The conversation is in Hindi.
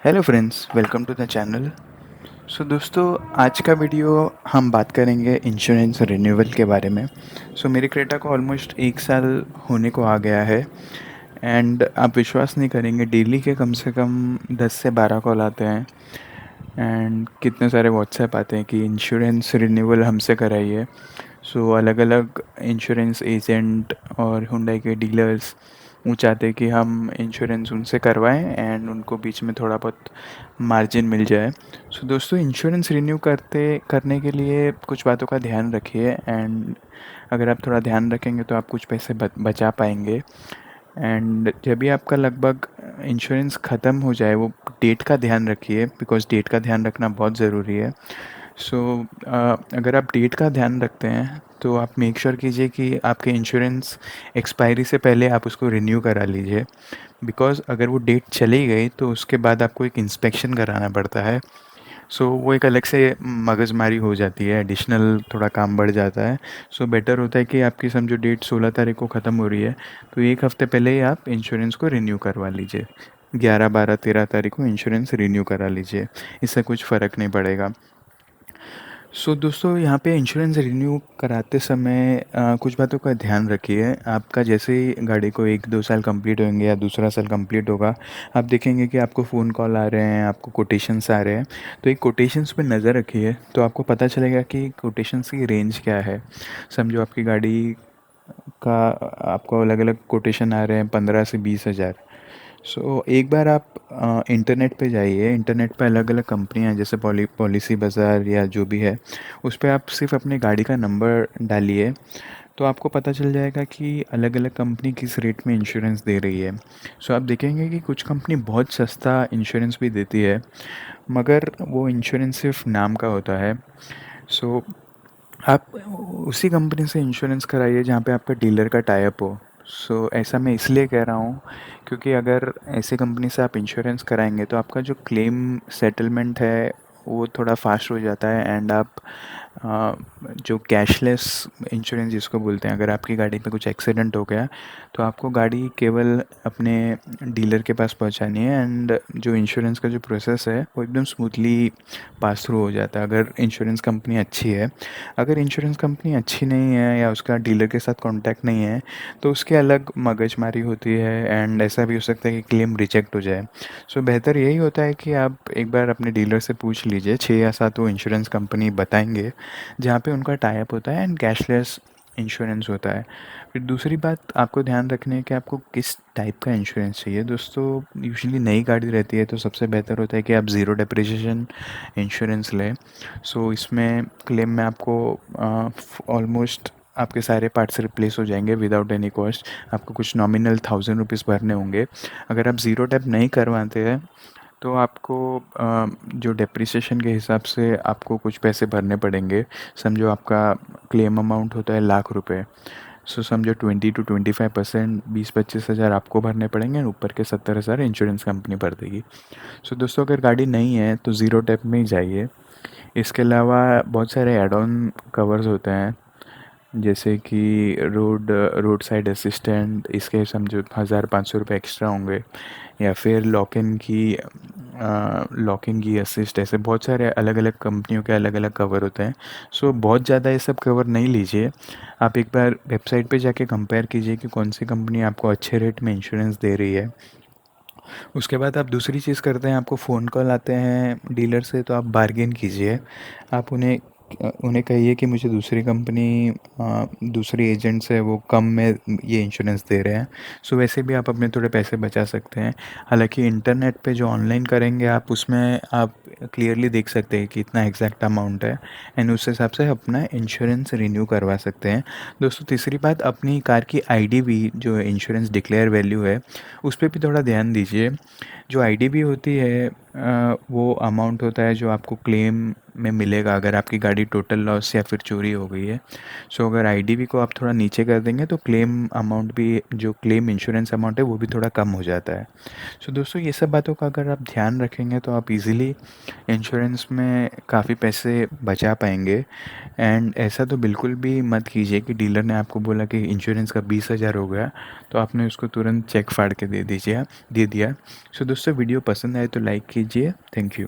Hello friends, welcome to the channel. So दोस्तों, आज का वीडियो हम बात करेंगे इंश्योरेंस रिन्यूअल के बारे में। मेरे क्रेटा को ऑलमोस्ट 1 साल होने को आ गया है। एंड आप विश्वास नहीं करेंगे, डेली के कम से कम 10 से 12 कॉल आते हैं। एंड कितने सारे व्हाट्सएप आते हैं कि इंश्योरेंस रिन्यूअल हमसे कराइए। अलग अलग इंश्योरेंस एजेंट और हुंडई के डीलर्स वो चाहते हैं कि हम इंश्योरेंस उनसे करवाएं एंड उनको बीच में थोड़ा बहुत मार्जिन मिल जाए। दोस्तों, इंश्योरेंस रिन्यू करने के लिए कुछ बातों का ध्यान रखिए। एंड अगर आप थोड़ा ध्यान रखेंगे तो आप कुछ पैसे बचा पाएंगे। एंड जब भी आपका लगभग इंश्योरेंस ख़त्म हो जाए, वो डेट का ध्यान रखिए, बिकॉज़ डेट का ध्यान रखना बहुत ज़रूरी है। अगर आप डेट का ध्यान रखते हैं तो आप मेक श्योर कीजिए कि आपके इंश्योरेंस एक्सपायरी से पहले आप उसको रिन्यू करा लीजिए। बिकॉज़ अगर वो डेट चली गई तो उसके बाद आपको एक इंस्पेक्शन कराना पड़ता है। वो एक अलग से मगजमारी हो जाती है, एडिशनल थोड़ा काम बढ़ जाता है। बेटर होता है कि आपकी समझो डेट 16 तारीख को ख़त्म हो रही है, तो 1 हफ़्ते पहले ही आप इंश्योरेंस को रिन्यू करवा लीजिए। 11, 12, 13 तारीख को इंश्योरेंस रिन्यू करा लीजिए, इससे कुछ फ़र्क नहीं पड़ेगा। दोस्तों, यहाँ पे इंश्योरेंस रिन्यू कराते समय कुछ बातों का ध्यान रखिए। आपका जैसे ही गाड़ी को 1-2 साल कंप्लीट होंगे या दूसरा साल कंप्लीट होगा, आप देखेंगे कि आपको फ़ोन कॉल आ रहे हैं, आपको कोटेशंस आ रहे हैं। तो एक कोटेशंस पे नज़र रखिए, तो आपको पता चलेगा कि कोटेशंस की रेंज क्या है। समझो आपकी गाड़ी का आपको अलग-अलग कोटेशन आ रहे हैं 15 से 20 हज़ार। एक बार आप इंटरनेट पे जाइए। इंटरनेट पे अलग-अलग कंपनियाँ हैं, जैसे पॉलिसी बाज़ार या जो भी है, उस पे आप सिर्फ़ अपनी गाड़ी का नंबर डालिए, तो आपको पता चल जाएगा कि अलग-अलग कंपनी किस रेट में इंश्योरेंस दे रही है। आप देखेंगे कि कुछ कंपनी बहुत सस्ता इंश्योरेंस भी देती है, मगर वो इंश्योरेंस सिर्फ़ नाम का होता है। सो आप उसी कंपनी से इंश्योरेंस कराइए जहाँ पे आपका डीलर का टाई अप हो। ऐसा मैं इसलिए कह रहा हूँ क्योंकि अगर ऐसी कंपनी से आप इंश्योरेंस कराएंगे तो आपका जो क्लेम सेटलमेंट है वो थोड़ा फास्ट हो जाता है। एंड आप अ, जो कैशलेस इंश्योरेंस जिसको बोलते हैं, अगर आपकी गाड़ी में कुछ एक्सीडेंट हो गया तो आपको गाड़ी केवल अपने डीलर के पास पहुंचानी है। एंड जो इंश्योरेंस का जो प्रोसेस है वो एकदम स्मूथली पास थ्रू हो जाता है, अगर इंश्योरेंस कंपनी अच्छी है। अगर इंश्योरेंस कंपनी अच्छी नहीं है या उसका डीलर के साथ कांटेक्ट नहीं है तो उसकी अलग मगजमारी होती है। एंड ऐसा भी हो सकता है कि क्लेम रिजेक्ट हो जाए। बेहतर यही होता है कि आप एक बार अपने डीलर से पूछ लीजिए। 6 या 7 वो इंश्योरेंस कंपनी बताएंगे जहाँ पे उनका टाई अप होता है एंड कैशलेस इंश्योरेंस होता है। फिर दूसरी बात आपको ध्यान रखनी है कि आपको किस टाइप का इंश्योरेंस चाहिए। दोस्तों, यूजुअली नई गाड़ी रहती है तो सबसे बेहतर होता है कि आप ज़ीरो डेप्रिसिएशन इंश्योरेंस लें। इसमें क्लेम में आपको ऑलमोस्ट आपके सारे पार्ट्स रिप्लेस हो जाएंगे विदाउट एनी कॉस्ट। आपको कुछ नॉमिनल 1000 रुपीज़ भरने होंगे। अगर आप ज़ीरो डेप नहीं करवाते हैं तो आपको जो डेप्रिसिएशन के हिसाब से आपको कुछ पैसे भरने पड़ेंगे। समझो आपका क्लेम अमाउंट होता है ₹1,00,000। समझो 20 to 25%, 20-25 हज़ार आपको भरने पड़ेंगे और ऊपर के 70 हज़ार इंश्योरेंस कंपनी भर देगी। दोस्तों, अगर गाड़ी नहीं है तो ज़ीरो डेप में ही जाइए। इसके अलावा बहुत सारे एड ऑन कवर्स होते हैं, जैसे कि रोड साइड असिस्टेंट, इसके समझो 1,000-500 रुपये एक्स्ट्रा होंगे। या फिर लॉक इन की असिस्ट, ऐसे बहुत सारे अलग अलग कंपनियों के अलग अलग कवर होते हैं। बहुत ज़्यादा ये सब कवर नहीं लीजिए। आप एक बार वेबसाइट पे जाके कंपेयर कीजिए कि कौन सी कंपनी आपको अच्छे रेट में इंश्योरेंस दे रही है। उसके बाद आप दूसरी चीज़ करते हैं, आपको फ़ोन कॉल आते हैं डीलर से, तो आप बार्गेन कीजिए। आप उन्हें कहिए कि मुझे दूसरी कंपनी दूसरी एजेंट से वो कम में ये इंश्योरेंस दे रहे हैं। वैसे भी आप अपने थोड़े पैसे बचा सकते हैं। हालांकि इंटरनेट पे जो ऑनलाइन करेंगे आप, उसमें आप क्लियरली देख सकते हैं कि इतना एग्जैक्ट अमाउंट है एंड उस हिसाब से अपना इंश्योरेंस रिन्यू करवा सकते हैं। दोस्तों, तीसरी बात, अपनी कार की आईडीवी जो इंश्योरेंस डिक्लेयर वैल्यू है उस पे भी थोड़ा ध्यान दीजिए। जो आईडीवी होती है वो अमाउंट होता है जो आपको क्लेम में मिलेगा अगर आपकी गाड़ी टोटल लॉस या फिर चोरी हो गई है। अगर आईडीवी को आप थोड़ा नीचे कर देंगे तो क्लेम अमाउंट भी, जो क्लेम इंश्योरेंस अमाउंट है वो भी थोड़ा कम हो जाता है। दोस्तों, ये सब बातों का अगर आप ध्यान रखेंगे तो आप इजीली इंश्योरेंस में काफ़ी पैसे बचा पाएंगे। एंड ऐसा तो बिल्कुल भी मत कीजिए कि डीलर ने आपको बोला कि इंश्योरेंस का 20,000 हो गया तो आपने उसको तुरंत चेक फाड़ के दे दिया। दोस्तों वीडियो पसंद आए तो लाइक कीजिए। Thank you.